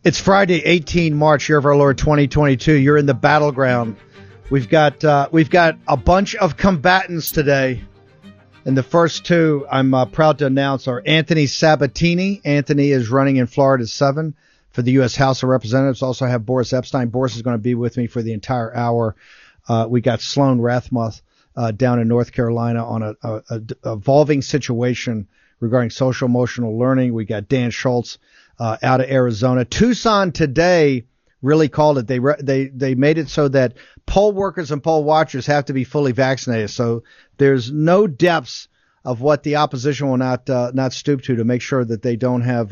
It's Friday, 18 March, year of our Lord 2022. You're in the Battleground. We've got a bunch of combatants today. And the first two, I'm proud to announce, are Anthony Sabatini. Anthony is running in Florida 7 for the U.S. House of Representatives. Also have Boris Epshteyn. Boris is going to be with me for the entire hour. We got Sloan Rachmuth down in North Carolina on a evolving situation regarding social emotional learning. We got Dan Schultz out of Arizona. Tucson today really called it. They made it so that poll workers and poll watchers have to be fully vaccinated. So there's no depths of what the opposition will not stoop to make sure that they don't have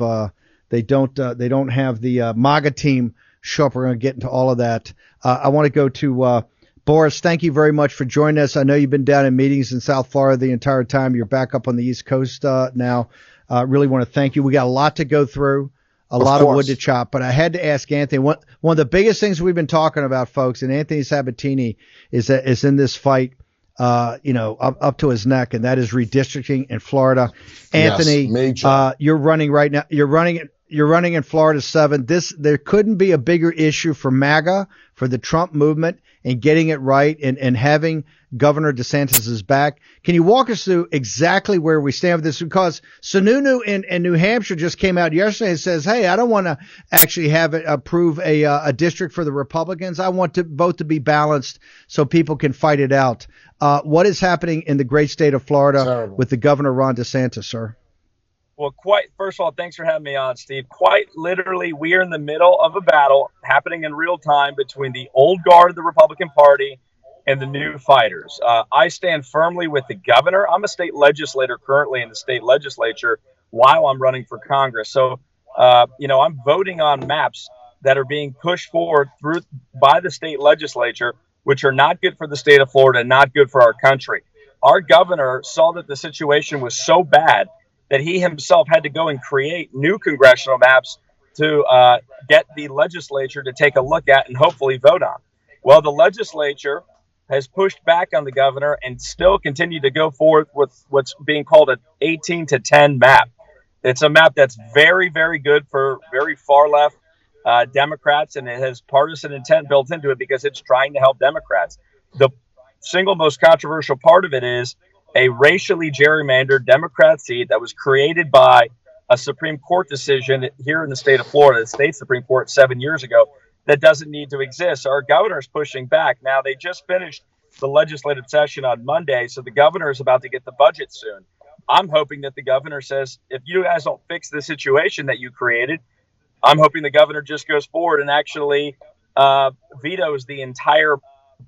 the MAGA team show up. We're going to get into all of that. I want to go to Boris. Thank you very much for joining us. I know you've been down in meetings in South Florida the entire time. You're back up on the East Coast now. Really want to thank you. We got a lot to go through. A lot of wood to chop, but I had to ask Anthony. One of the biggest things we've been talking about, folks, and Anthony Sabatini is in this fight, up to his neck, and that is redistricting in Florida. Anthony, yes, you're running right now. You're running in Florida 7. There couldn't be a bigger issue for MAGA, for the Trump movement, and getting it right, and having Governor Desantis' back. Can you walk us through exactly where we stand with this? Because Sununu in New Hampshire just came out yesterday and says, hey, I don't want to actually have it approve a district for the Republicans. I want to vote to be balanced so people can fight it out. What is happening in the great state of Florida with the Governor Ron DeSantis, sir? Well, first of all, thanks for having me on, Steve. Quite literally, we are in the middle of a battle happening in real time between the old guard of the Republican Party and the new fighters. I stand firmly with the governor. I'm a state legislator currently in the state legislature while I'm running for Congress. So, I'm voting on maps that are being pushed forward by the state legislature, which are not good for the state of Florida, not good for our country. Our governor saw that the situation was so bad that he himself had to go and create new congressional maps to get the legislature to take a look at and hopefully vote on. Well, the legislature has pushed back on the governor and still continued to go forward with what's being called an 18-10 map. It's a map that's very, very good for very far left Democrats, and it has partisan intent built into it because it's trying to help Democrats. The single most controversial part of it is a racially gerrymandered Democrat seat that was created by a Supreme Court decision here in the state of Florida, the state Supreme Court 7 years ago, that doesn't need to exist. Our governor is pushing back. Now, they just finished the legislative session on Monday, so the governor is about to get the budget soon. I'm hoping that the governor says, if you guys don't fix the situation that you created, I'm hoping the governor just goes forward and actually vetoes the entire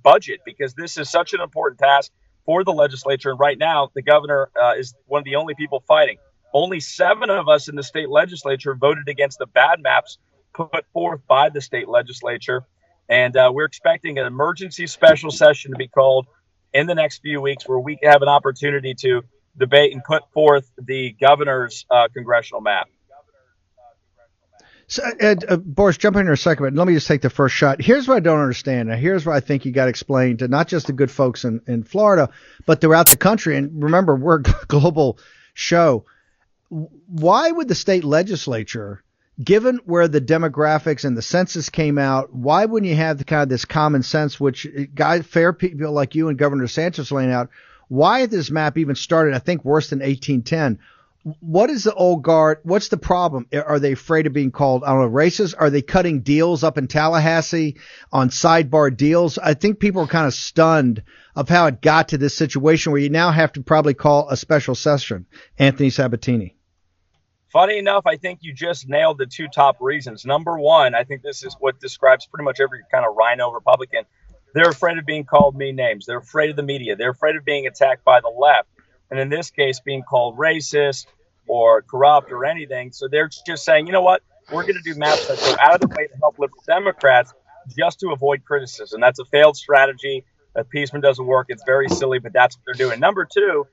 budget, because this is such an important task for the legislature. And right now, the governor is one of the only people fighting. Only 7 of us in the state legislature voted against the bad maps put forth by the state legislature. And we're expecting an emergency special session to be called in the next few weeks where we have an opportunity to debate and put forth the governor's congressional map. So, Boris, jump in here a second, but let me just take the first shot. Here's what I don't understand. Now, here's what I think you got to explain to not just the good folks in Florida, but throughout the country. And remember, we're a global show. Why would the state legislature, given where the demographics and the census came out, why wouldn't you have the kind of this common sense, which fair people like you and Governor DeSantis laying out? Why had this map even started, I think, worse than 1810? What is the old guard? What's the problem? Are they afraid of being called, I don't know, racist? Are they cutting deals up in Tallahassee on sidebar deals? I think people are kind of stunned of how it got to this situation where you now have to probably call a special session. Anthony Sabatini. Funny enough, I think you just nailed the 2 top reasons. Number one, I think this is what describes pretty much every kind of RINO Republican. They're afraid of being called mean names. They're afraid of the media. They're afraid of being attacked by the left. And in this case, being called racist or corrupt or anything. So they're just saying, you know what, we're going to do maps that go out of the way to help liberal Democrats just to avoid criticism. That's a failed strategy. Appeasement doesn't work. It's very silly, but that's what they're doing. Number two,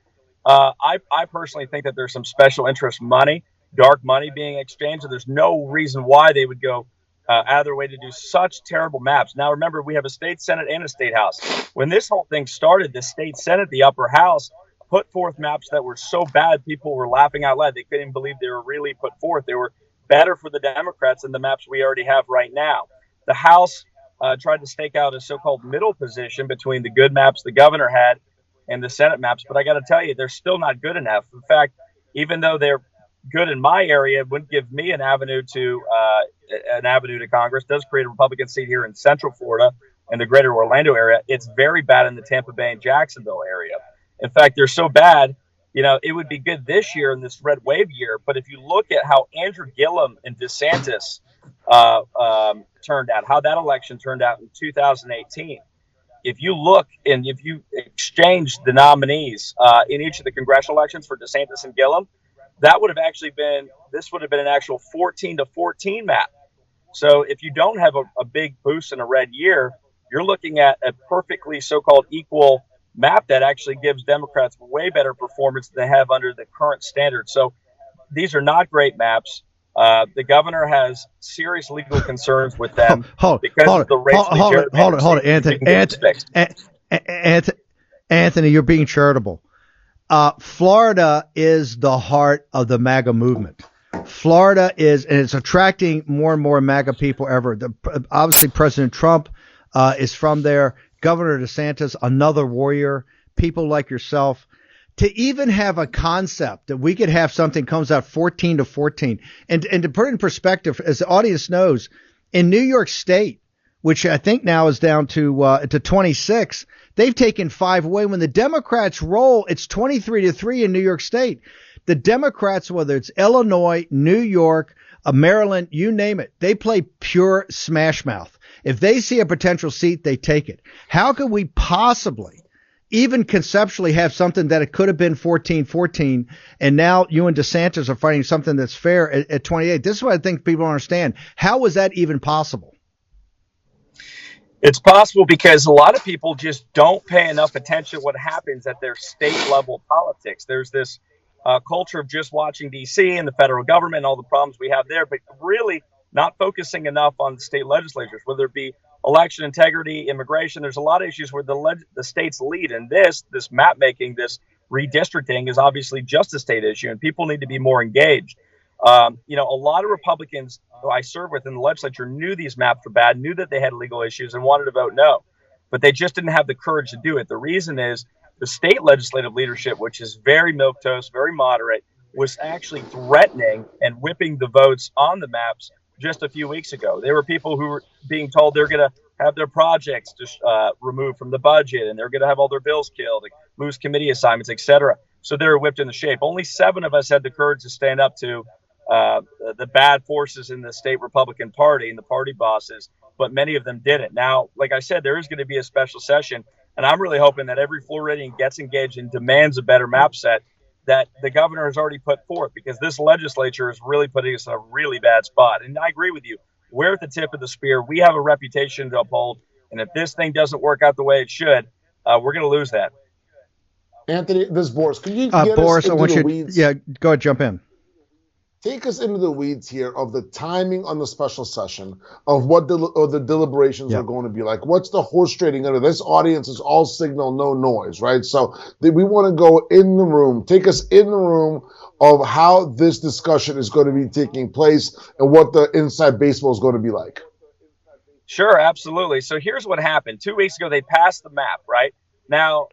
I personally think that there's some special interest money, dark money being exchanged. So there's no reason why they would go out of their way to do such terrible maps. Now, remember, we have a state Senate and a state House. When this whole thing started, the state Senate, the upper house, put forth maps that were so bad, people were laughing out loud. They couldn't even believe they were really put forth. They were better for the Democrats than the maps we already have right now. The House tried to stake out a so-called middle position between the good maps the governor had and the Senate maps, but I got to tell you, they're still not good enough. In fact, even though they're good in my area, it wouldn't give me an avenue to Congress. It does create a Republican seat here in Central Florida and the greater Orlando area. It's very bad in the Tampa Bay and Jacksonville area. In fact, they're so bad, it would be good this year in this red wave year. But if you look at how Andrew Gillum and Desantis turned out, how that election turned out in 2018, if you look and if you exchange the nominees in each of the congressional elections for Desantis and Gillum, that would have actually been, this would have been an actual 14-14 map. So if you don't have a big boost in a red year, you're looking at a perfectly so-called equal map that actually gives Democrats way better performance than they have under the current standard. So these are not great maps. The governor has serious legal concerns with them because of the racially gerrymandered. Anthony, you're being charitable. Florida is the heart of the MAGA movement. Florida is, and it's attracting more and more MAGA people ever. Obviously, President Trump is from there. Governor DeSantis, another warrior. People like yourself. To even have a concept that we could have something comes out 14-14, and to put it in perspective, as the audience knows, in New York State, which I think now is down to 26, they've taken 5 away. When the Democrats roll, it's 23-3 in New York State. The Democrats, whether it's Illinois, New York, Maryland, you name it, they play pure smash mouth. If they see a potential seat, they take it. How could we possibly even conceptually have something that it could have been 14-14, and now you and DeSantis are fighting something that's fair at 28? This is what I think people don't understand. How was that even possible? It's possible because a lot of people just don't pay enough attention to what happens at their state level politics. There's this culture of just watching D.C. and the federal government and all the problems we have there, but really not focusing enough on the state legislatures, whether it be election integrity, immigration. There's a lot of issues where the states lead, and this map making, this redistricting is obviously just a state issue, and people need to be more engaged. A lot of Republicans who I serve with in the legislature knew these maps were bad, knew that they had legal issues, and wanted to vote no, but they just didn't have the courage to do it. The reason is the state legislative leadership, which is very milquetoast, very moderate, was actually threatening and whipping the votes on the maps just a few weeks ago. There were people who were being told they're going to have their projects just removed from the budget, and they're going to have all their bills killed, lose committee assignments, etc. So they were whipped into shape. Only 7 of us had the courage to stand up to the bad forces in the state Republican Party and the party bosses, but many of them didn't. Now, like I said, there is going to be a special session, and I'm really hoping that every Floridian gets engaged and demands a better map set that the governor has already put forth, because this legislature is really putting us in a really bad spot. And I agree with you. We're at the tip of the spear. We have a reputation to uphold. And if this thing doesn't work out the way it should, we're going to lose that. Anthony, this is Boris. Can you get Boris, us into the weeds? Yeah, go ahead, jump in. Take us into the weeds here of the timing on the special session, of what the deliberations are going to be like. What's the horse trading under? This audience is all signal, no noise, right? So we want to go in the room. Take us in the room of how this discussion is going to be taking place and what the inside baseball is going to be like. Sure, absolutely. So here's what happened. 2 weeks ago, they passed the map, right? Now,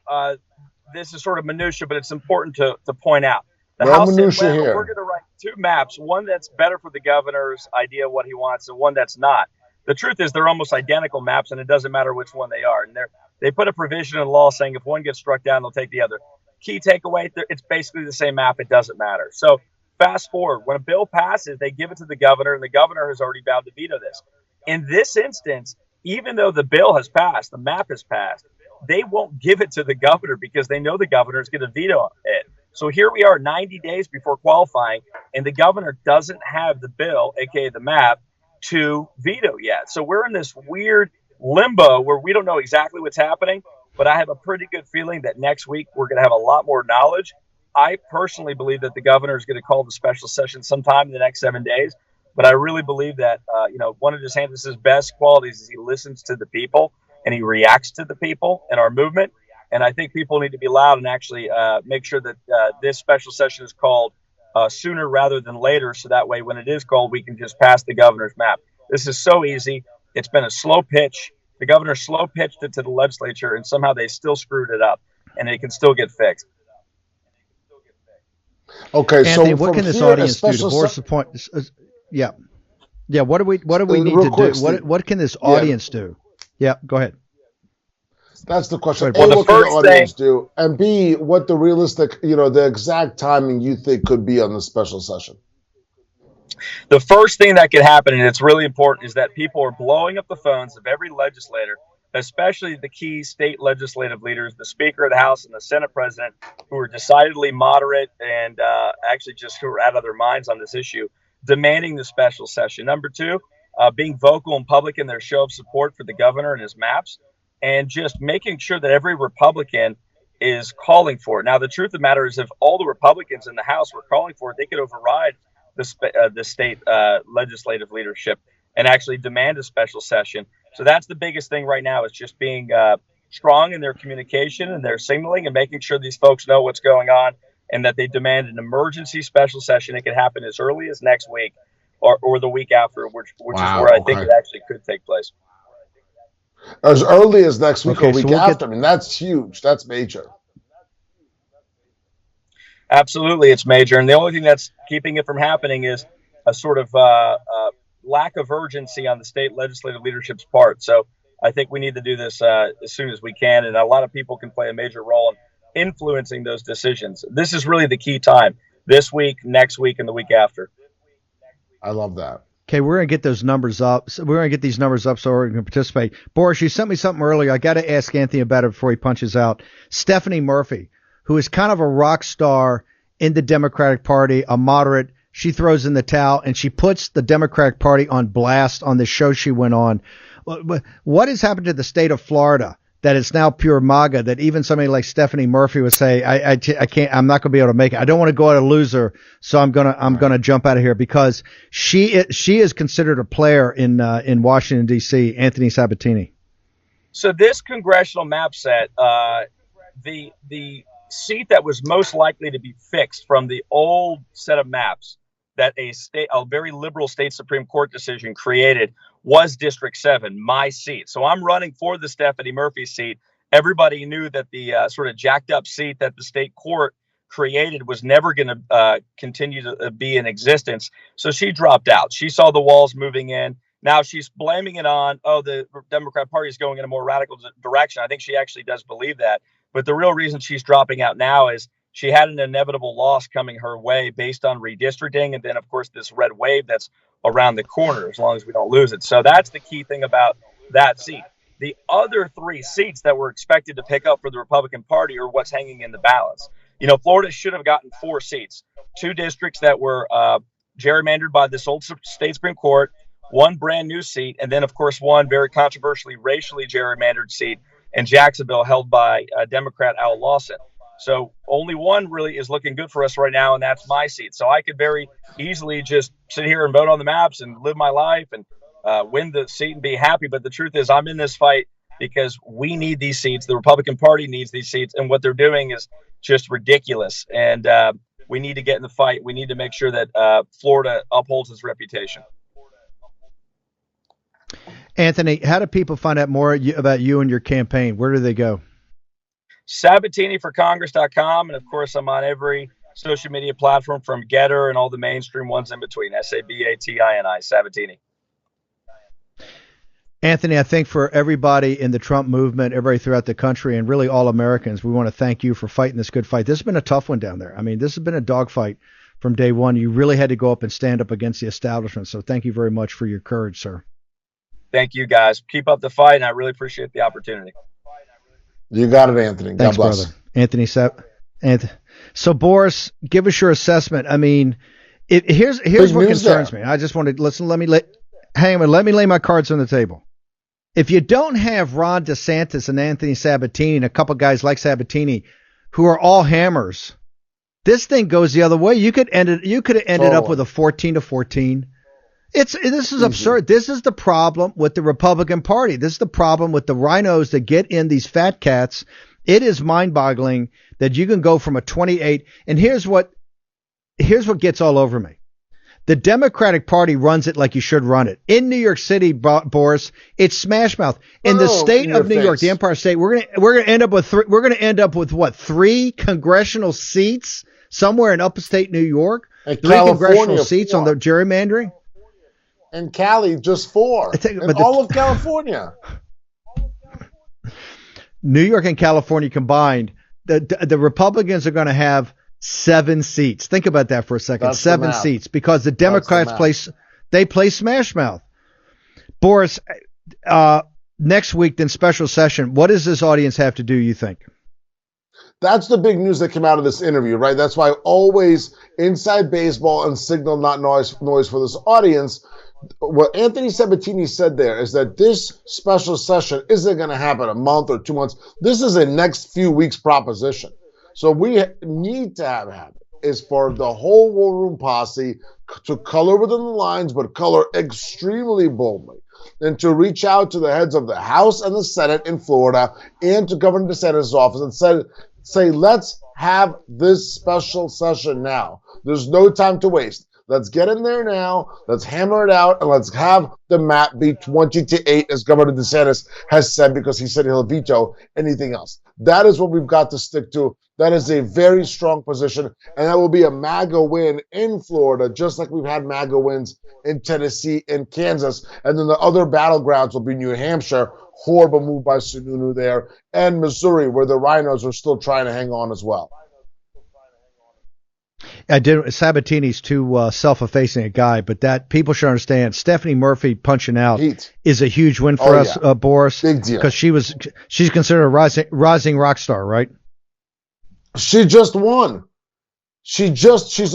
this is sort of minutia, but it's important to point out. The House said, well, we're going to write 2 maps, one that's better for the governor's idea of what he wants and one that's not. The truth is they're almost identical maps, and it doesn't matter which one they are. And they put a provision in law saying if one gets struck down, they'll take the other. Key takeaway, it's basically the same map. It doesn't matter. So fast forward. When a bill passes, they give it to the governor, and the governor has already vowed to veto this. In this instance, even though the bill has passed, the map has passed, they won't give it to the governor because they know the governor is going to veto it. So here we are 90 days before qualifying, and the governor doesn't have the bill, aka the map, to veto yet. So we're in this weird limbo where we don't know exactly what's happening, but I have a pretty good feeling that next week we're going to have a lot more knowledge. I personally believe that the governor is going to call the special session sometime in the next 7 days, but I really believe that one of DeSantis' best qualities is he listens to the people and he reacts to the people in our movement. And I think people need to be loud and actually make sure that this special session is called sooner rather than later. So that way, when it is called, we can just pass the governor's map. This is so easy. It's been a slow pitch. The governor slow pitched it to the legislature, and somehow they still screwed it up, and it can still get fixed. Okay, Anthony, so what can this audience do to Boris' point? Yeah. What do we need to do? What can this audience do? Yeah, go ahead. That's the question. Well, A, what can the audience do? And B, what the realistic, the exact timing you think could be on the special session? The first thing that could happen, and it's really important, is that people are blowing up the phones of every legislator, especially the key state legislative leaders, the Speaker of the House and the Senate President, who are decidedly moderate and actually just who are out of their minds on this issue, demanding the special session. Number two, being vocal and public in their show of support for the governor and his maps, and just making sure that every Republican is calling for it. Now, the truth of the matter is, if all the Republicans in the House were calling for it, they could override the state legislative leadership and actually demand a special session. So that's the biggest thing right now, is just being strong in their communication and their signaling and making sure these folks know what's going on, and that they demand an emergency special session. It could happen as early as next week or the week after, which is where I think it actually could take place. As early as next week or week after. I mean, that's huge. That's major. Absolutely, it's major. And the only thing that's keeping it from happening is a sort of lack of urgency on the state legislative leadership's part. So I think we need to do this as soon as we can. And a lot of people can play a major role in influencing those decisions. This is really the key time: this week, next week, and the week after. I love that. Okay, we're going to get those numbers up. We're going to get these numbers up so we can participate. Boris, you sent me something earlier. I got to ask Anthony about it before he punches out. Stephanie Murphy, who is kind of a rock star in the Democratic Party, a moderate. She throws in the towel, and she puts the Democratic Party on blast on the show she went on. What has happened to the state of Florida that it's now pure MAGA, that even somebody like Stephanie Murphy would say, I can't, I'm not going to be able to make it. I don't want to go out a loser, so I'm going to jump out of here, because she is considered a player in Washington, D.C., Anthony Sabatini. So this congressional map set, the seat that was most likely to be fixed from the old set of maps that a very liberal state Supreme Court decision created was District 7, my seat. So I'm running for the Stephanie Murphy seat. Everybody knew that the sort of jacked up seat that the state court created was never going to continue to be in existence. So she dropped out. She saw the walls moving in. Now she's blaming it on, the Democrat Party is going in a more radical direction. I think she actually does believe that. But the real reason she's dropping out now is she had an inevitable loss coming her way based on redistricting. And then, of course, this red wave that's around the corner, as long as we don't lose it. So that's the key thing about that seat. The other three seats that were expected to pick up for the Republican Party are what's hanging in the balance. Florida should have gotten 4 seats, 2 districts that were gerrymandered by this old state Supreme Court, 1 brand new seat, and then, of course, 1 very controversially racially gerrymandered seat in Jacksonville held by Democrat Al Lawson. So only 1 really is looking good for us right now, and that's my seat. So I could very easily just sit here and vote on the maps and live my life and win the seat and be happy. But the truth is, I'm in this fight because we need these seats. The Republican Party needs these seats, and what they're doing is just ridiculous. And we need to get in the fight. We need to make sure that Florida upholds its reputation. Anthony, how do people find out more about you and your campaign? Where do they go? SabatiniForCongress.com. And of course, I'm on every social media platform from Getter and all the mainstream ones in between. Sabatini, Sabatini. Anthony, I think for everybody in the Trump movement, everybody throughout the country, and really all Americans, we want to thank you for fighting this good fight. This has been a tough one down there. I mean, this has been a dogfight from day one. You really had to go up and stand up against the establishment. So thank you very much for your courage, sir. Thank you, guys. Keep up the fight, and I really appreciate the opportunity. You got it, Anthony. Thanks, God bless. Brother. Anthony. So, Boris, give us your assessment. I mean, here's what concerns me. I just wanted let me lay my cards on the table. If you don't have Ron DeSantis and Anthony Sabatini and a couple guys like Sabatini who are all hammers, this thing goes the other way. You could have ended up with a 14-14. This is absurd. This is the problem with the Republican Party. This is the problem with the RINOs that get in these fat cats. It is mind-boggling that you can go from a 28. And here's here's what gets all over me. The Democratic Party runs it like you should run it. In New York City, Boris, it's smash mouth. In the state of New York, the Empire State, we're gonna end up with what, 3 congressional seats somewhere in upstate New York? And 3 congressional seats 4. On the gerrymandering? And Cali, just 4. And all of California. New York and California combined, the Republicans are going to have 7 seats. Think about that for a second. That's 7 seats, because the Democrats play smash mouth. Boris, next week, then special session. What does this audience have to do, you think? That's the big news that came out of this interview, right? That's why always inside baseball and signal not noise for this audience. What Anthony Sabatini said there is that this special session isn't going to happen a month or 2 months. This is a next few weeks proposition. So we need to have happen is for the whole war room posse to color within the lines, but color extremely boldly, and to reach out to the heads of the House and the Senate in Florida and to Governor Desantis' office and say, let's have this special session now. There's no time to waste. Let's get in there now. Let's hammer it out, and let's have the map be 20-8, as Governor DeSantis has said, because he said he'll veto anything else. That is what we've got to stick to. That is a very strong position, and that will be a MAGA win in Florida, just like we've had MAGA wins in Tennessee and Kansas. And then the other battlegrounds will be New Hampshire, horrible move by Sununu there, and Missouri, where the RINOs are still trying to hang on as well. Sabatini's too self-effacing a guy, but that people should understand. Stephanie Murphy punching out is a huge win for us, Boris. Big deal, because she's considered a rising rock star, right? She just won. She's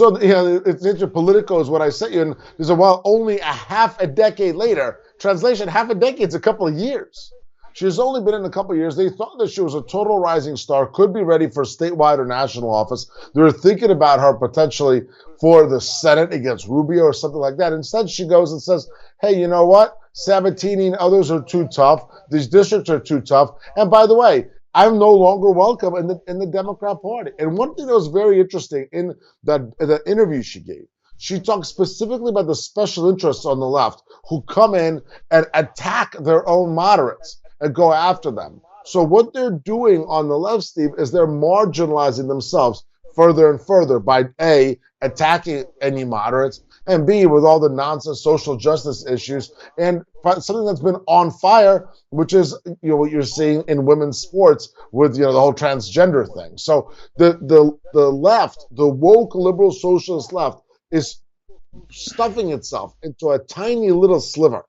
on. It's Politico is what I sent you, and they said, well, only a half a decade later. Translation: half a decade's a couple of years. She's only been in a couple of years. They thought that she was a total rising star, could be ready for statewide or national office. They were thinking about her potentially for the Senate against Rubio or something like that. Instead, she goes and says, hey, you know what? Sabatini and others are too tough. These districts are too tough. And by the way, I'm no longer welcome in the Democrat Party. And one thing that was very interesting in the interview she gave, she talked specifically about the special interests on the left who come in and attack their own moderates and go after them. So what they're doing on the left, Steve, is they're marginalizing themselves further and further by A, attacking any moderates, and B, with all the nonsense social justice issues, and something that's been on fire, which is what you're seeing in women's sports with the whole transgender thing. So the left, the woke liberal socialist left, is stuffing itself into a tiny little sliver,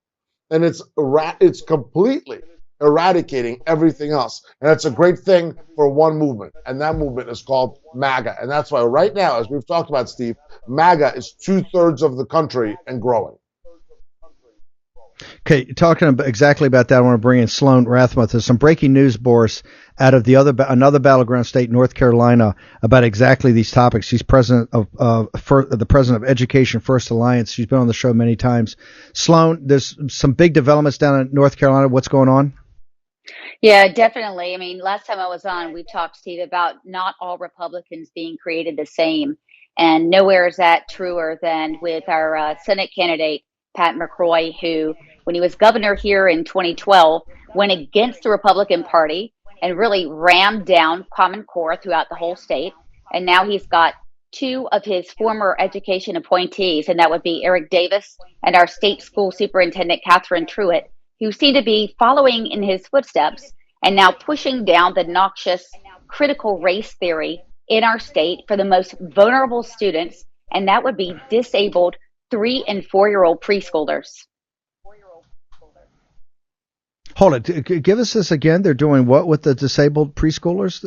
and it's completely eradicating everything else. And that's a great thing for one movement, and that movement is called MAGA. And that's why right now, as we've talked about, Steve, MAGA is 2/3 of the country and growing. Okay, talking exactly about that, I want to bring in Sloan Rachmuth. There's some breaking news, Boris, out of another battleground state, North Carolina, about exactly these topics. She's president of the president of Education First Alliance. She's been on the show many times. Sloan, there's some big developments down in North Carolina. What's going on? Yeah, definitely. I mean, last time I was on, we talked, Steve, about not all Republicans being created the same. And nowhere is that truer than with our Senate candidate, Pat McCrory, who, when he was governor here in 2012, went against the Republican Party and really rammed down Common Core throughout the whole state. And now he's got 2 of his former education appointees, and that would be Eric Davis and our state school superintendent, Catherine Truitt, who seem to be following in his footsteps and now pushing down the noxious critical race theory in our state for the most vulnerable students, and that would be disabled 3- and 4-year-old preschoolers. Hold it. Give us this again. They're doing what with the disabled preschoolers?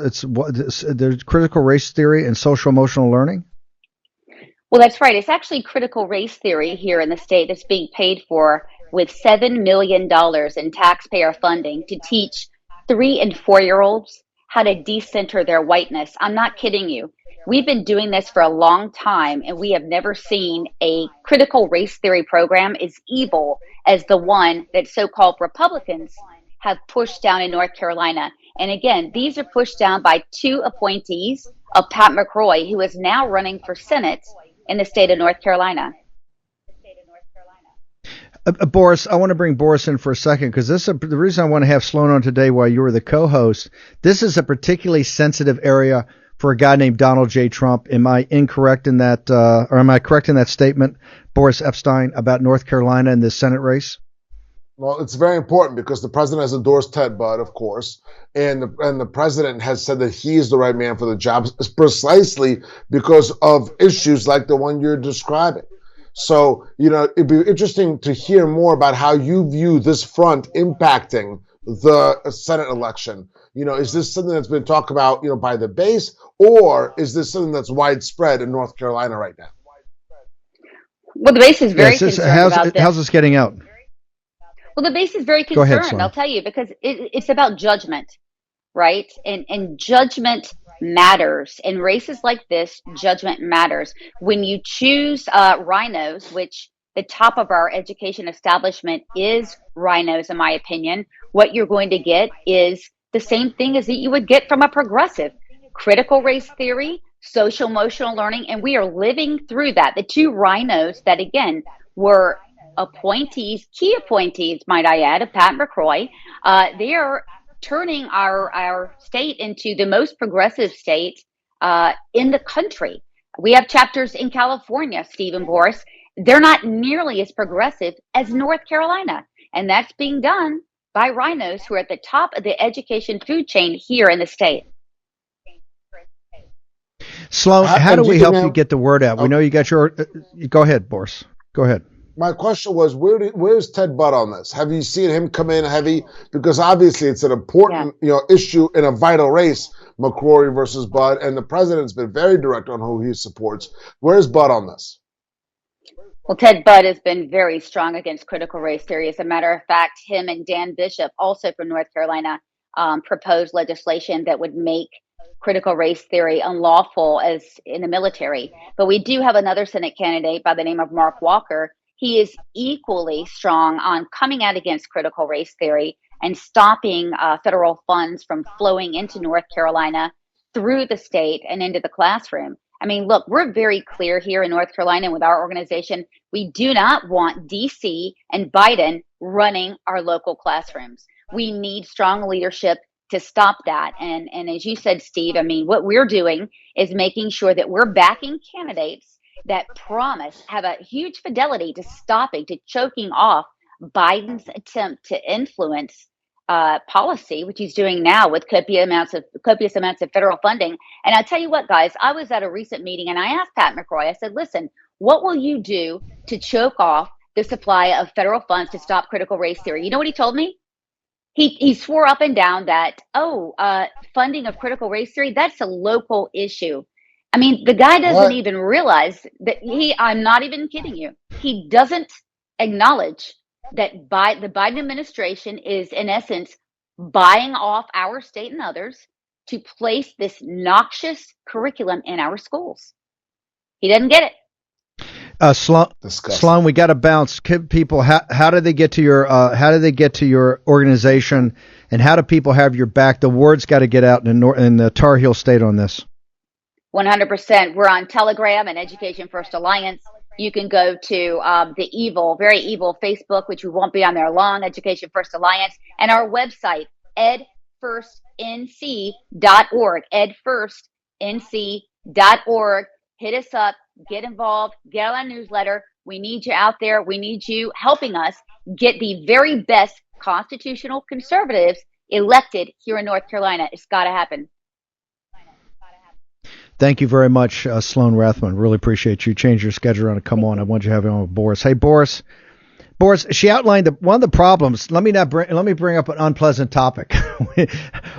There's critical race theory and social emotional learning? Well, that's right. It's actually critical race theory here in the state that's being paid for with $7 million in taxpayer funding to teach 3- and 4-year-olds how to decenter their whiteness. I'm not kidding you. We've been doing this for a long time, and we have never seen a critical race theory program as evil as the one that so-called Republicans have pushed down in North Carolina. And again, these are pushed down by 2 appointees of Pat McCrory, who is now running for Senate in the state of North Carolina. Boris, I want to bring Boris in for a second because the reason I want to have Sloan on today while you were the co-host. This is a particularly sensitive area for a guy named Donald J. Trump. Am I incorrect in that, or am I correct in that statement, Boris Epshteyn, about North Carolina and this Senate race? Well, it's very important because the president has endorsed Ted Budd, of course, and the president has said that he is the right man for the job, precisely because of issues like the one you're describing. So, it'd be interesting to hear more about how you view this front impacting the Senate election. Is this something that's been talked about, by the base, or is this something that's widespread in North Carolina right now? Well, the base is very concerned about this. How's this getting out? Well, the base is very concerned. Go ahead, I'll tell you, because it's about judgment, right? And judgment matters. In races like this, judgment matters. When you choose RINOs, which the top of our education establishment is RINOs, in my opinion, what you're going to get is the same thing as that you would get from a progressive. Critical race theory, social emotional learning, and we are living through that. The two RINOs that, again, were appointees, key appointees, might I add, of Pat McCrory, they are turning our state into the most progressive state in the country. We have chapters in California, Steve and Boris. They're not nearly as progressive as North Carolina. And that's being done by RINOs who are at the top of the education food chain here in the state. Sloan, how do we help you get the word out? We know you got your... Go ahead, Boris. Go ahead. My question was, where's Ted Budd on this? Have you seen him come in heavy? Because obviously it's an important issue in a vital race, McCrory versus Budd, and the president's been very direct on who he supports. Where's Budd on this? Well, Ted Budd has been very strong against critical race theory. As a matter of fact, him and Dan Bishop, also from North Carolina, proposed legislation that would make critical race theory unlawful as in the military. But we do have another Senate candidate by the name of Mark Walker. He is equally strong on coming out against critical race theory and stopping federal funds from flowing into North Carolina through the state and into the classroom. I mean, look, we're very clear here in North Carolina with our organization. We do not want DC and Biden running our local classrooms. We need strong leadership to stop that. And as you said, Steve, I mean, what we're doing is making sure that we're backing candidates that promise, have a huge fidelity to stopping, to choking off Biden's attempt to influence policy, which he's doing now with copious amounts of federal funding. And I'll tell you what, guys, I was at a recent meeting and I asked Pat McCrory, I said, listen, what will you do to choke off the supply of federal funds to stop critical race theory? You know what he told me? He swore up and down that, funding of critical race theory, that's a local issue. I mean, the guy doesn't even realize that I'm not even kidding you. He doesn't acknowledge that the Biden administration is, in essence, buying off our state and others to place this noxious curriculum in our schools. He doesn't get it. Sloan, we got to bounce. People, how do they get to your organization, and how do people have your back? The word's got to get out in the Tar Heel State on this. 100%. We're on Telegram and Education First Alliance. You can go to the very evil Facebook, which we won't be on there long, Education First Alliance, and our website, edfirstnc.org, edfirstnc.org. Hit us up, get involved, get on our newsletter. We need you out there. We need you helping us get the very best constitutional conservatives elected here in North Carolina. It's got to happen. Thank you very much, Sloan Rathman. Really appreciate you. Change your schedule around to come on. I want you to have you on with Boris. Hey, Boris, she outlined one of the problems. Let me bring up an unpleasant topic.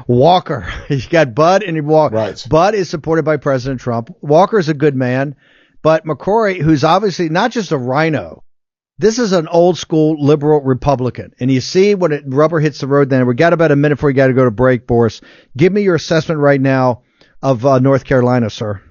Walker, he's got Budd and Walker. Right. Budd is supported by President Trump. Walker is a good man, but McCrory, who's obviously not just a RINO, this is an old school liberal Republican. And you see when rubber hits the road. Then we got about a minute before we got to go to break. Boris, give me your assessment right now of North Carolina, sir.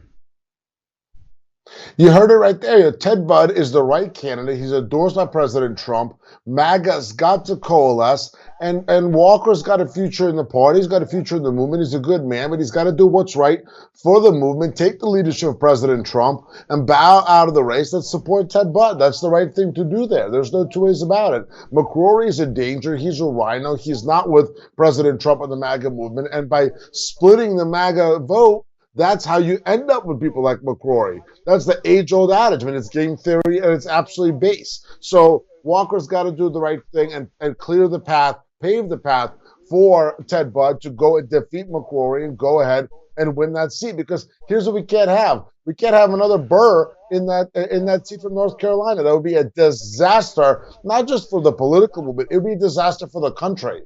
You heard it right there. Ted Budd is the right candidate. He's endorsed by President Trump. MAGA's got to coalesce, and Walker's got a future in the party. He's got a future in the movement. He's a good man, but he's got to do what's right for the movement, take the leadership of President Trump, and bow out of the race. Let's support Ted Budd. That's the right thing to do there. There's no two ways about it. McCrory is in danger. He's a RINO. He's not with President Trump and the MAGA movement, and by splitting the MAGA vote, that's how you end up with people like McCrory. That's the age-old adage. I mean, it's game theory and it's absolutely base. So Walker's got to do the right thing and clear the path, pave the path for Ted Budd to go and defeat McCrory and go ahead and win that seat. Because here's what we can't have. We can't have another Burr in that seat from North Carolina. That would be a disaster, not just for the political movement. It would be a disaster for the country.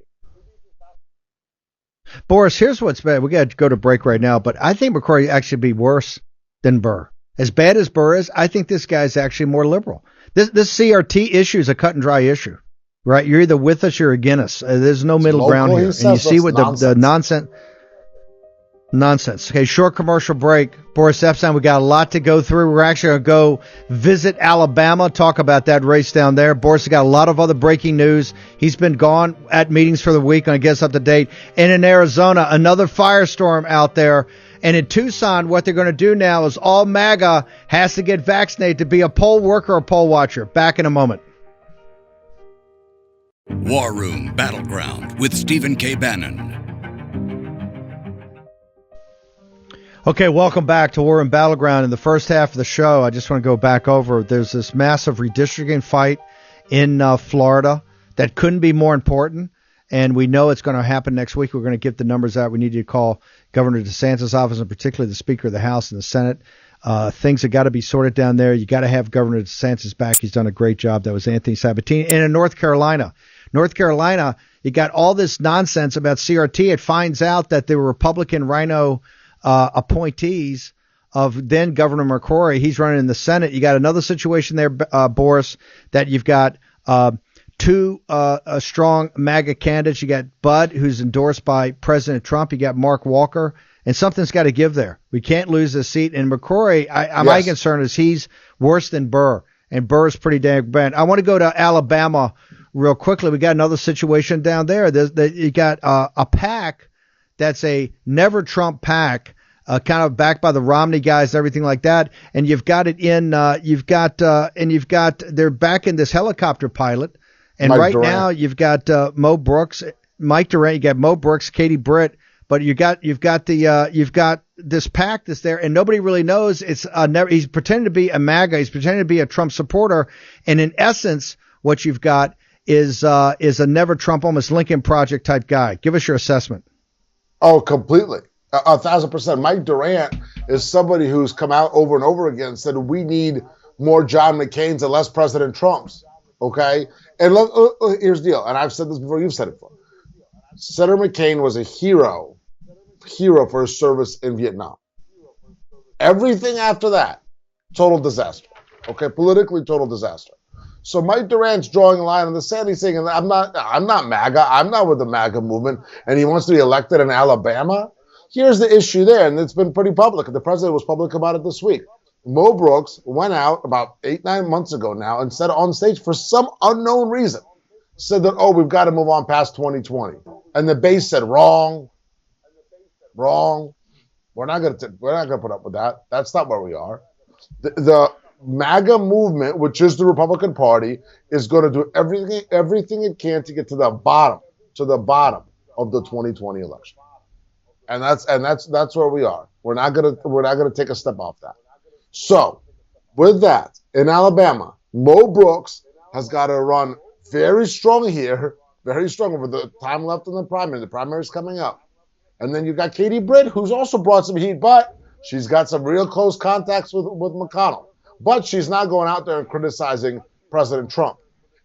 Boris, here's what's bad. We got to go to break right now, but I think McCrory actually be worse than Burr. As bad as Burr is, I think this guy's actually more liberal. This CRT issue is a cut and dry issue, right? You're either with us or you're against us. There's no middle ground here. And you see what the nonsense. Okay, short commercial break. Boris Epshteyn, we got a lot to go through. We're actually going to go visit Alabama, talk about that race down there. Boris has got a lot of other breaking news. He's been gone at meetings for the week, and I guess up to date. And in Arizona, another firestorm out there. And in Tucson, what they're going to do now is all MAGA has to get vaccinated to be a poll worker or poll watcher. Back in a moment. War Room Battleground with Stephen K. Bannon. Okay, welcome back to War Room Battleground. In the first half of the show, I just want to go back over. There's this massive redistricting fight in Florida that couldn't be more important, and we know it's going to happen next week. We're going to get the numbers out. We need to call Governor Desantis' office, and particularly the Speaker of the House and the Senate. Things have got to be sorted down there. You got to have Governor Desantis back. He's done a great job. That was Anthony Sabatini. And in North Carolina, you got all this nonsense about CRT. It finds out that the Republican RINO appointees of then Governor McCrory, he's running in the Senate. You got another situation there, Boris, that you've got two strong MAGA candidates. You got Budd, who's endorsed by President Trump. You got Mark Walker, and something's got to give there. We can't lose the seat. And McCrory, my concern is he's worse than Burr, and Burr is pretty dang bad. I want to go to Alabama real quickly. We got another situation down there. You got a PAC that's a never Trump PAC, kind of backed by the Romney guys and everything like that. And you've got it in, they're backing this helicopter pilot. And Mike Durant. Now you've got Mo Brooks, Mike Durant, you got Mo Brooks, Katie Britt, but you've got this PAC that's there, and nobody really knows. He's pretending to be a MAGA, he's pretending to be a Trump supporter, and in essence, what you've got is a never Trump, almost Lincoln Project type guy. Give us your assessment. Oh, completely. 1,000%. Mike Durant is somebody who's come out over and over again and said we need more John McCain's and less President Trump's. Okay? And here's the deal, and I've said this before, you've said it before. Senator McCain was a hero for his service in Vietnam. Everything after that, total disaster. Okay? Politically, total disaster. So Mike Durant's drawing a line in the sand. He's saying, I'm not MAGA. I'm not with the MAGA movement. And he wants to be elected in Alabama. Here's the issue there, and it's been pretty public. The president was public about it this week. Mo Brooks went out about 8-9 months ago now and said on stage for some unknown reason, said that, we've got to move on past 2020. And the base said, wrong. We're not going to put up with that. That's not where we are. The MAGA movement, which is the Republican Party, is going to do everything it can to get to the bottom of the 2020 election, and that's where we are. We're not gonna take a step off that. So, with that, in Alabama, Mo Brooks has got to run very strong here, very strong over the time left in the primary. The primary is coming up, and then you got Katie Britt, who's also brought some heat, but she's got some real close contacts with McConnell. But she's not going out there and criticizing President Trump.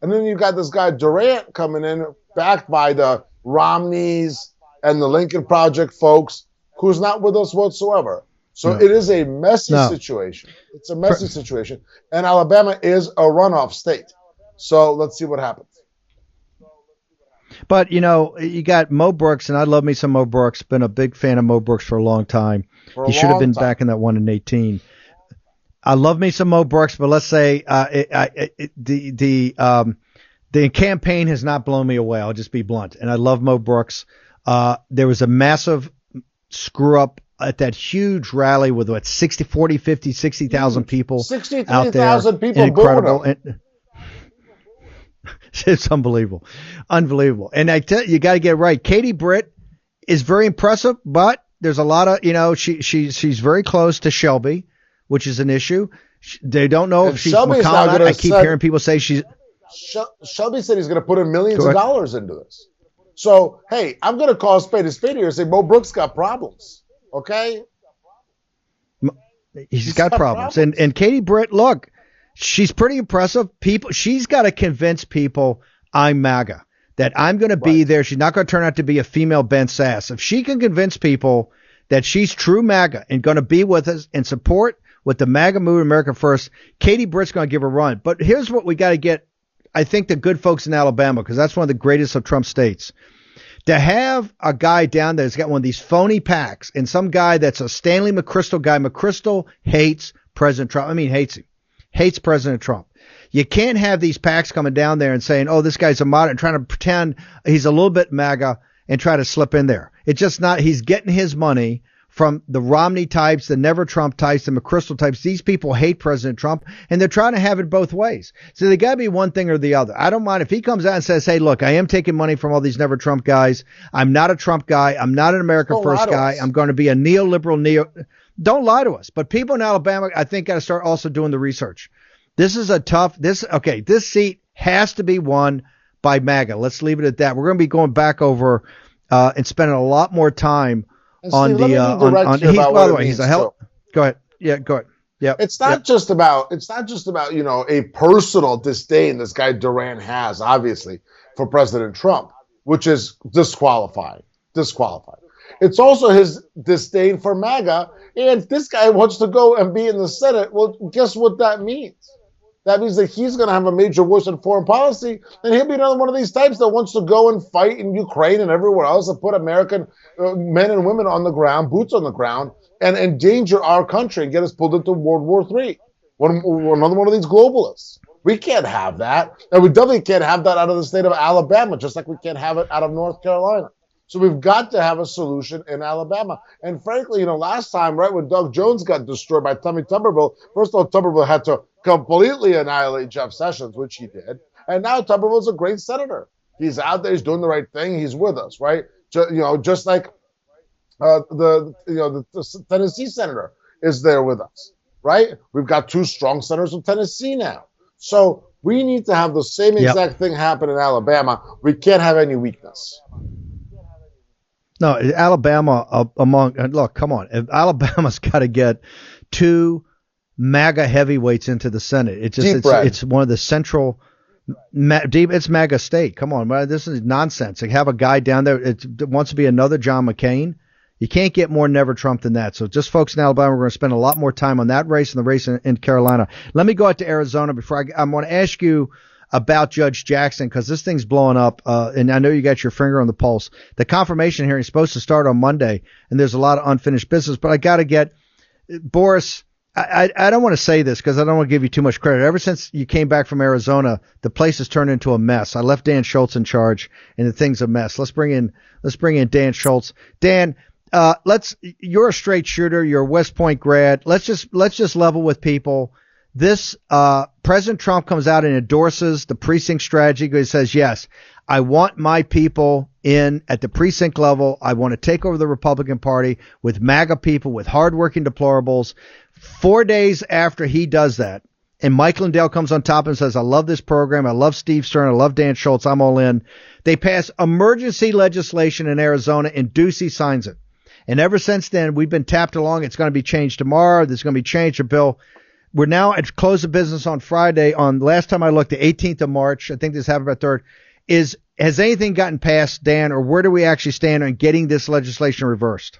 And then you got this guy Durant coming in, backed by the Romneys and the Lincoln Project folks, who's not with us whatsoever. So It is a messy situation. It's a messy situation. And Alabama is a runoff state. So let's see what happens. But, you got Mo Brooks, and I love me some Mo Brooks. Been a big fan of Mo Brooks for a long time. He should have been back in that 1 in 18. I love me some Mo Brooks, but let's say the campaign has not blown me away. I'll just be blunt. And I love Mo Brooks. There was a massive screw up at that huge rally with 60,000 people 63,000 people. Incredible. And, it's unbelievable. Unbelievable. And I tell you, got to get it right. Katie Britt is very impressive, but there's a lot of, she's very close to Shelby, which is an issue. They don't know if she's Shelby's McConnell. I keep hearing people say she's. Shelby said he's going to put in millions of dollars into this. So, hey, I'm going to call a spade here and say Mo Brooks got problems. Okay? He's got problems. And Katie Britt, look, she's pretty impressive. She's got to convince people I'm MAGA, that I'm going to be there. She's not going to turn out to be a female Ben Sass. If she can convince people that she's true MAGA and going to be with us and support with the MAGA movement, America First, Katie Britt's going to give a run. But here's what we got to get, I think, the good folks in Alabama, because that's one of the greatest of Trump states. To have a guy down there that's got one of these phony PACs and some guy that's a Stanley McChrystal guy. McChrystal hates President Trump. I mean, hates him. Hates President Trump. You can't have these PACs coming down there and saying, oh, this guy's a moderate, and trying to pretend he's a little bit MAGA and try to slip in there. It's just not. He's getting his money from the Romney types, the Never Trump types, the McChrystal types. These people hate President Trump, and they're trying to have it both ways. So they got to be one thing or the other. I don't mind if he comes out and says, hey, look, I am taking money from all these Never Trump guys. I'm not a Trump guy. I'm not an America First guy. I'm going to be a neoliberal Don't lie to us. But people in Alabama, I think, got to start also doing the research. This is a tough, this seat has to be won by MAGA. Let's leave it at that. We're going to be going back over and spending a lot more time on the by the way, he's a hell. Go ahead. Yeah, go ahead. Yeah. It's not just about a personal disdain this guy Durant has, obviously, for President Trump, which is disqualifying. It's also his disdain for MAGA, and this guy wants to go and be in the Senate. Well, guess what that means? That means that he's going to have a major voice in foreign policy, and he'll be another one of these types that wants to go and fight in Ukraine and everywhere else and put American men and women on the ground, boots on the ground, and endanger our country and get us pulled into World War III. Another one of these globalists. We can't have that. And we definitely can't have that out of the state of Alabama, just like we can't have it out of North Carolina. So we've got to have a solution in Alabama. And frankly, last time, right, when Doug Jones got destroyed by Tommy Tuberville, first of all, Tuberville had to completely annihilate Jeff Sessions, which he did. And now Tuberville's a great senator. He's out there. He's doing the right thing. He's with us, right? Just like the Tennessee senator is there with us, right? We've got two strong senators from Tennessee now. So we need to have the same exact thing happen in Alabama. We can't have any weakness. No, Alabama look, come on. Alabama's got to get two MAGA heavyweights into the Senate. It's one of the central it's MAGA state. Come on, man, this is nonsense. Like, have a guy down there that wants to be another John McCain. You can't get more Never Trump than that. So just folks in Alabama, we're going to spend a lot more time on that race and the race in Carolina. Let me go out to Arizona before I'm going to ask you about Judge Jackson, because this thing's blowing up, and I know you got your finger on the pulse. The confirmation hearing is supposed to start on Monday, and there's a lot of unfinished business, but I got to get Boris. I don't want to say this because I don't want to give you too much credit. Ever since you came back from Arizona, the place has turned into a mess. I left Dan Schultz in charge, and the thing's a mess. Let's bring in Dan Schultz. Dan, you're a straight shooter. You're a West Point grad. Let's just level with people. This President Trump comes out and endorses the precinct strategy. He says, yes, I want my people in at the precinct level. I want to take over the Republican Party with MAGA people, with hardworking deplorables. 4 days after he does that, and Mike Lindell comes on top and says, I love this program. I love Steve Stern. I love Dan Schultz. I'm all in. They pass emergency legislation in Arizona, and Ducey signs it. And ever since then, we've been tapped along. It's going to be changed tomorrow. There's going to be change of bill. We're now at close of business on Friday. On last time I looked, the 18th of March. I think this happened about 3rd. Has anything gotten passed, Dan, or where do we actually stand on getting this legislation reversed?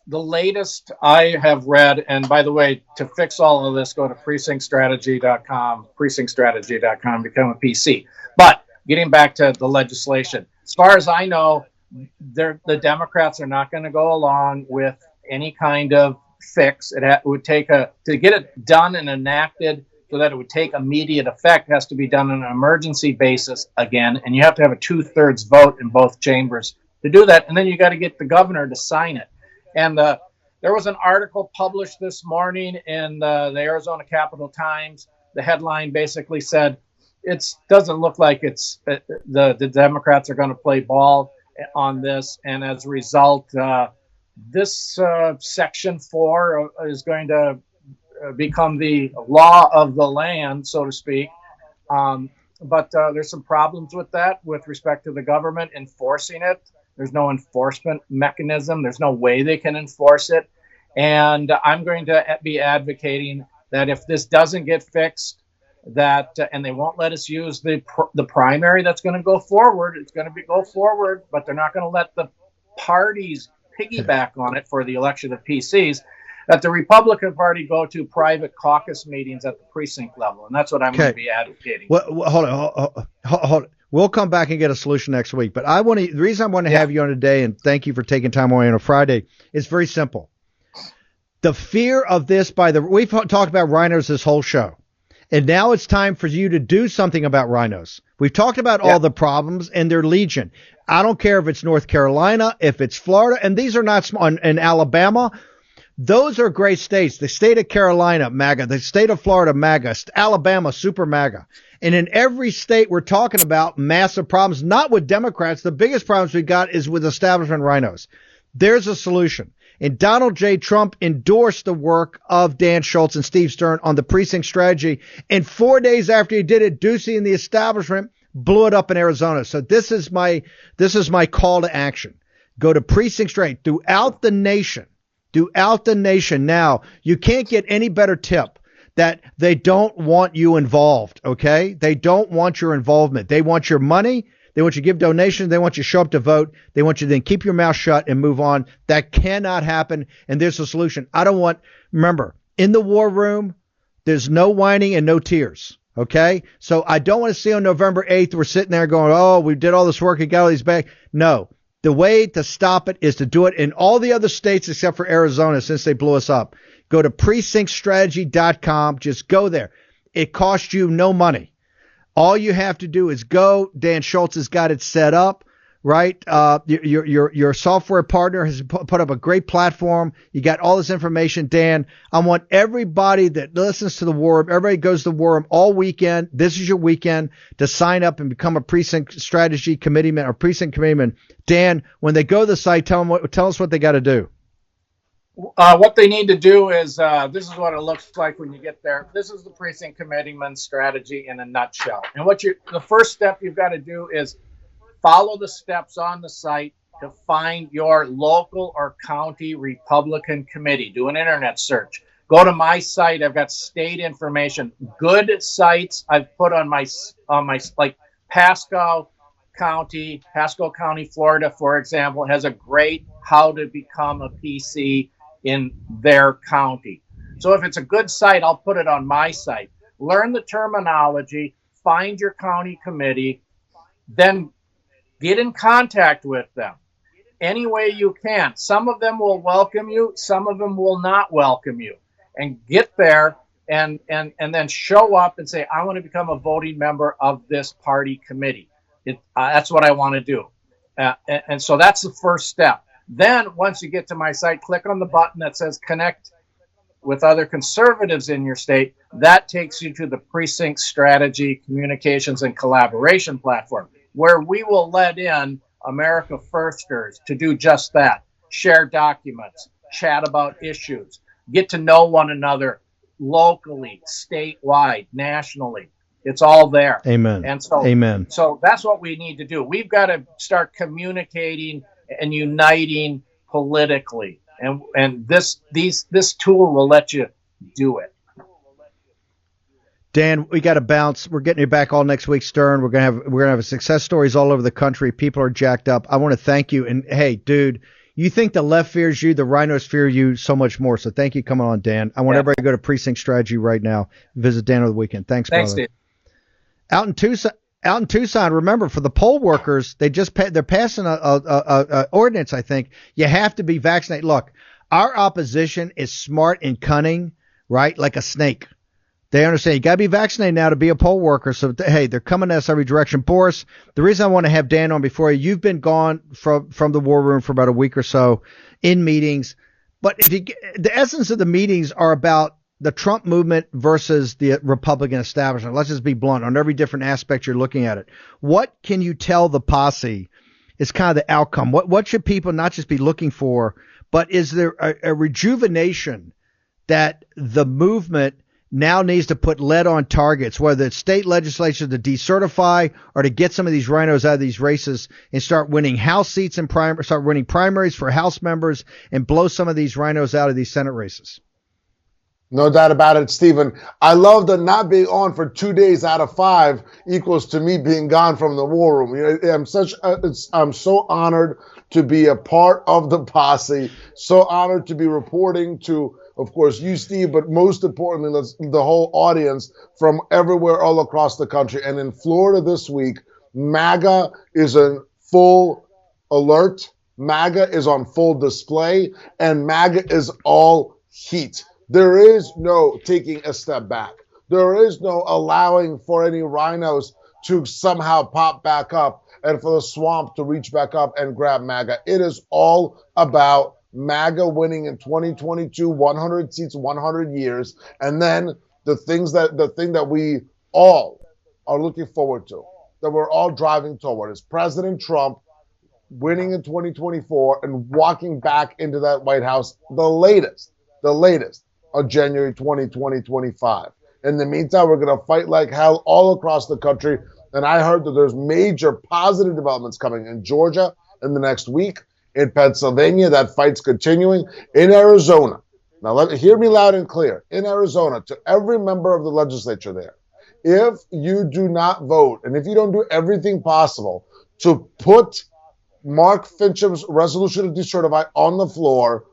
The latest I have read, and by the way, to fix all of this, go to precinctstrategy.com, become a PC. But getting back to the legislation, as far as I know, the Democrats are not going to go along with any kind of fix. It would take to get it done and enacted so that it would take immediate effect. It has to be done on an emergency basis again, and you have to have a 2/3 vote in both chambers to do that. And then you got to get the governor to sign it. And there was an article published this morning in the Arizona Capital Times. The headline basically said, it doesn't look like it's the Democrats are going to play ball on this. And as a result, this Section 4 is going to become the law of the land, so to speak. But there's some problems with that with respect to the government enforcing it. There's no enforcement mechanism. There's no way they can enforce it. And I'm going to be advocating that if this doesn't get fixed, that and they won't let us use the primary that's going to go forward. It's going to go forward, but they're not going to let the parties piggyback on it for the election of PCs. That the Republican Party go to private caucus meetings at the precinct level, and that's what I'm going to be advocating. Well, hold on. We'll come back and get a solution next week. But the reason I want to have you on today, and thank you for taking time away on a Friday, is very simple. The fear of this we've talked about RINOs this whole show, and now it's time for you to do something about RINOs. We've talked about all the problems, and they're legion. I don't care if it's North Carolina, if it's Florida, and these are not small, in Alabama. Those are great states. The state of Carolina, MAGA. The state of Florida, MAGA. Alabama, super MAGA. And in every state, we're talking about massive problems, not with Democrats. The biggest problems we got is with establishment RINOs. There's a solution. And Donald J. Trump endorsed the work of Dan Schultz and Steve Stern on the precinct strategy. And 4 days after he did it, Ducey and the establishment blew it up in Arizona. So this is my call to action. Go to precinct strategy throughout the nation. Now, you can't get any better tip that they don't want you involved, okay? They don't want your involvement. They want your money. They want you to give donations. They want you to show up to vote. They want you to then keep your mouth shut and move on. That cannot happen, and there's a solution. Remember, in the war room, there's no whining and no tears, okay? So I don't want to see on November 8th, we're sitting there going, oh, we did all this work and got all these back. No. The way to stop it is to do it in all the other states except for Arizona since they blew us up. Go to precinctstrategy.com. Just go there. It costs you no money. All you have to do is go. Dan Schultz has got it set up, right? Your software partner has put up a great platform. You got all this information, Dan. I want everybody that listens to the War Room, everybody goes to the War Room all weekend. This is your weekend to sign up and become a precinct strategy committeeman or precinct committeeman. Dan, when they go to the site, tell us what they got to do. What they need to do is, this is what it looks like when you get there. This is the precinct committeeman strategy in a nutshell. And the first step you've got to do is follow the steps on the site to find your local or county Republican committee. Do an internet search. Go to my site. I've got state information. Good sites I've put on my like Pasco County, Florida, for example, has a great how to become a PC in their county. So if it's a good site, I'll put it on my site. Learn the terminology, find your county committee, then get in contact with them any way you can. Some of them will welcome you. Some of them will not welcome you. And get there and then show up and say, I want to become a voting member of this party committee. That's what I want to do. And so that's the first step. Then once you get to my site, click on the button that says connect with other conservatives in your state. That takes you to the precinct strategy, communications, and collaboration platform, where we will let in America Firsters to do just that. Share documents, chat about issues, get to know one another locally, statewide, nationally. It's all there. Amen. And so, Amen. So that's what we need to do. We've got to start communicating and uniting politically. And this tool will let you do it. Dan, we got to bounce. We're getting you back all next week, Stern. We're gonna have success stories all over the country. People are jacked up. I want to thank you. And hey, dude, you think the left fears you, the RINOs fear you so much more. So thank you coming on, Dan. I want everybody to go to Precinct Strategy right now. Visit Dan over the weekend. Thanks, brother. Steve. Out in Tucson, remember, for the poll workers, they're passing a ordinance. I think you have to be vaccinated. Look, our opposition is smart and cunning, right? Like a snake. They understand you got to be vaccinated now to be a poll worker. So, hey, they're coming at us every direction. Boris, the reason I want to have Dan on before you've been gone from the war room for about a week or so in meetings. But the essence of the meetings are about the Trump movement versus the Republican establishment. Let's just be blunt on every different aspect you're looking at it. What can you tell the posse is kind of the outcome? What should people not just be looking for, but is there a rejuvenation that the movement now needs to put lead on targets, whether it's state legislature to decertify or to get some of these RINOs out of these races and start winning House seats and start winning primaries for House members and blow some of these RINOs out of these Senate races? No doubt about it, Stephen. I love that not being on for 2 days out of 5 equals to me being gone from the war room. You know, I'm so honored to be a part of the posse, so honored to be reporting to, of course, you, Steve, but most importantly, the whole audience from everywhere all across the country. And in Florida this week, MAGA is in full alert, MAGA is on full display, and MAGA is all heat. There is no taking a step back. There is no allowing for any RINOs to somehow pop back up and for the swamp to reach back up and grab MAGA. It is all about MAGA winning in 2022, 100 seats, 100 years. And then the thing that we all are looking forward to, that we're all driving toward, is President Trump winning in 2024 and walking back into that White House the latest on January 20, 2025. In the meantime, we're going to fight like hell all across the country. And I heard that there's major positive developments coming in Georgia in the next week. In Pennsylvania, that fight's continuing. In Arizona, now hear me loud and clear. In Arizona, to every member of the legislature there, if you do not vote and if you don't do everything possible to put Mark Fincham's resolution to decertify on the floor,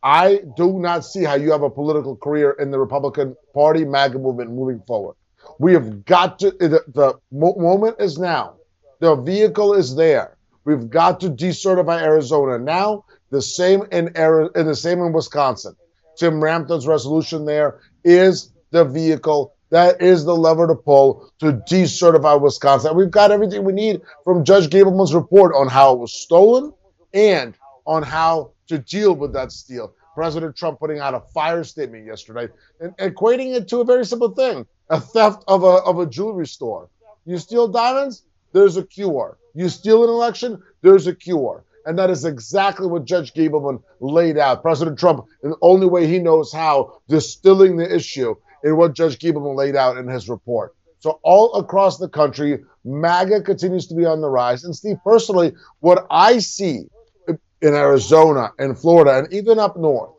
I do not see how you have a political career in the Republican Party, MAGA movement moving forward. We have got to, the moment is now. The vehicle is there. We've got to decertify Arizona now. The same in Wisconsin. Tim Ramthun's resolution there is the vehicle. That is the lever to pull to decertify Wisconsin. We've got everything we need from Judge Gableman's report on how it was stolen and on how to deal with that steal. President Trump putting out a fire statement yesterday and equating it to a very simple thing: a theft of a jewelry store. You steal diamonds, there's a cure. You steal an election, there's a cure. And that is exactly what Judge Gableman laid out. President Trump, in the only way he knows how, distilling the issue in what Judge Gableman laid out in his report. So all across the country, MAGA continues to be on the rise. And Steve, personally, what I see in Arizona and Florida and even up north,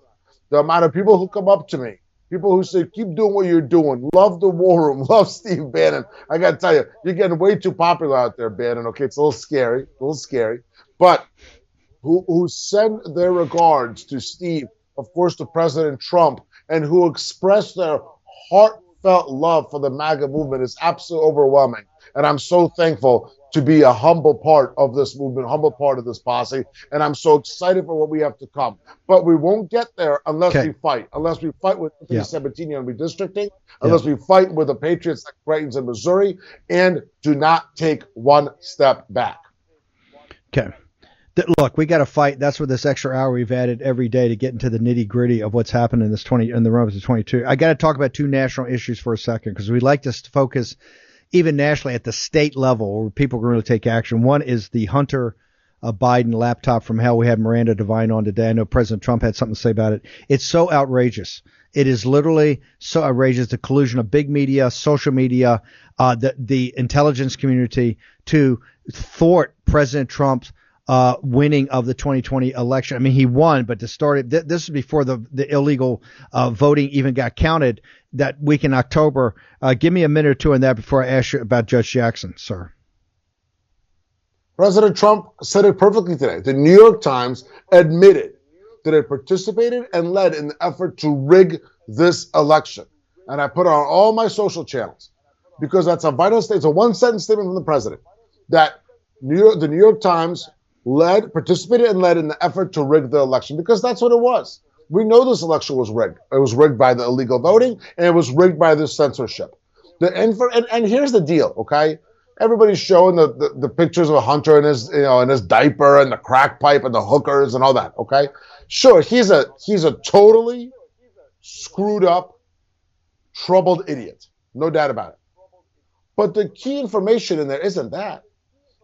the amount of people who come up to me, people who say, keep doing what you're doing, love the war room, love Steve Bannon. I got to tell you, you're getting way too popular out there, Bannon. Okay, it's a little scary. But who send their regards to Steve, of course, to President Trump, and who express their heartfelt love for the MAGA movement is absolutely overwhelming. And I'm so thankful to be a humble part of this movement, humble part of this posse. And I'm so excited for what we have to come. But we won't get there unless we fight. Unless we fight with Sabatini on redistricting, unless we fight with the Patriots like Greitens in Missouri, and do not take one step back. Okay. Look, we got to fight. That's what this extra hour we've added every day to get into the nitty gritty of what's happened in the run of 22. I got to talk about two national issues for a second, because we like to focus even nationally at the state level where people can really take action. One is the Hunter Biden laptop from hell. We had Miranda Devine on today. I know President Trump had something to say about it. It's so outrageous. It is literally so outrageous. The collusion of big media, social media, the intelligence community to thwart President Trump's winning of the 2020 election. I mean, he won, but to start it, this is before the illegal voting even got counted that week in October. Give me a minute or two on that before I ask you about Judge Jackson, sir. President Trump said it perfectly today. The New York Times admitted that it participated and led in the effort to rig this election. And I put it on all my social channels because that's a vital statement. It's a one-sentence statement from the president that the New York Times participated and led in the effort to rig the election, because that's what it was. We know this election was rigged. It was rigged by the illegal voting, and it was rigged by the censorship. And here's the deal, okay? Everybody's showing the pictures of Hunter in his diaper and the crack pipe and the hookers and all that, okay? Sure, he's a totally screwed up, troubled idiot. No doubt about it. But the key information in there isn't that.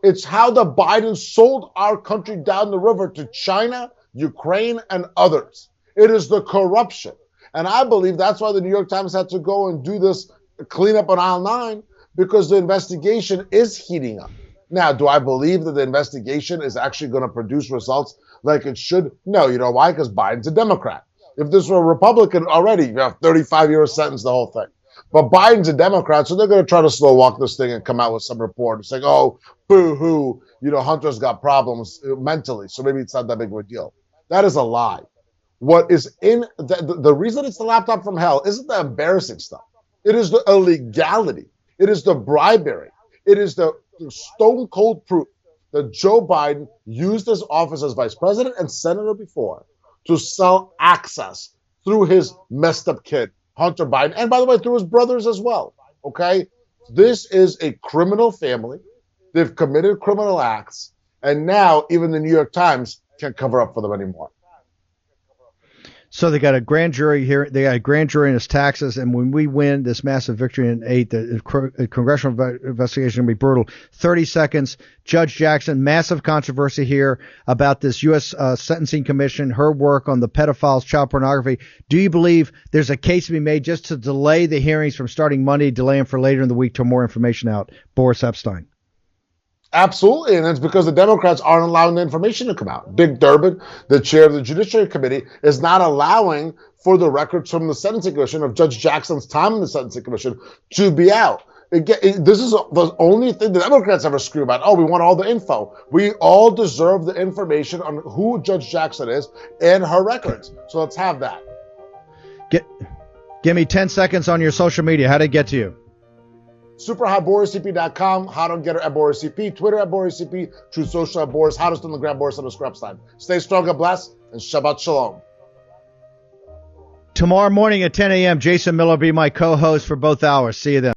It's how the Bidens sold our country down the river to China, Ukraine, and others. It is the corruption. And I believe that's why the New York Times had to go and do this cleanup on aisle 9, because the investigation is heating up. Now, do I believe that the investigation is actually going to produce results like it should? No. You know why? Because Biden's a Democrat. If this were a Republican already, you have 35-year sentence, the whole thing. But Biden's a Democrat, so they're going to try to slow walk this thing and come out with some report and say, oh, boo-hoo, Hunter's got problems mentally, so maybe it's not that big of a deal. That is a lie. What is in the reason it's the laptop from hell isn't the embarrassing stuff. It is the illegality. It is the bribery. It is the stone cold proof that Joe Biden used his office as vice president and senator before to sell access through his messed up kid, Hunter Biden, and by the way, through his brothers as well. Okay? This is a criminal family. They've committed criminal acts, and now even the New York Times can't cover up for them anymore. So they got a grand jury here. They got a grand jury in his taxes, and when we win this massive victory in 8, the congressional investigation will be brutal. 30 seconds. Judge Jackson, massive controversy here about this U.S. Sentencing Commission, her work on the pedophiles, child pornography. Do you believe there's a case to be made just to delay the hearings from starting Monday, delay them for later in the week till more information out? Boris Epshteyn. Absolutely, and it's because the Democrats aren't allowing the information to come out. Dick Durbin, the chair of the Judiciary Committee, is not allowing for the records from the Sentencing Commission of Judge Jackson's time in the Sentencing Commission to be out. This is the only thing the Democrats ever screw about. Oh, we want all the info. We all deserve the information on who Judge Jackson is and her records. So let's have that. Give me 10 seconds on your social media. How did it get to you? SuperHotBorisCP.com, How to Get Her at BorisCP, Twitter at BorisCP, Truth Social at Boris, Hottest on the Ground, Boris _Epshteyn. Stay strong, God bless, and Shabbat Shalom. Tomorrow morning at 10 a.m., Jason Miller will be my co-host for both hours. See you then.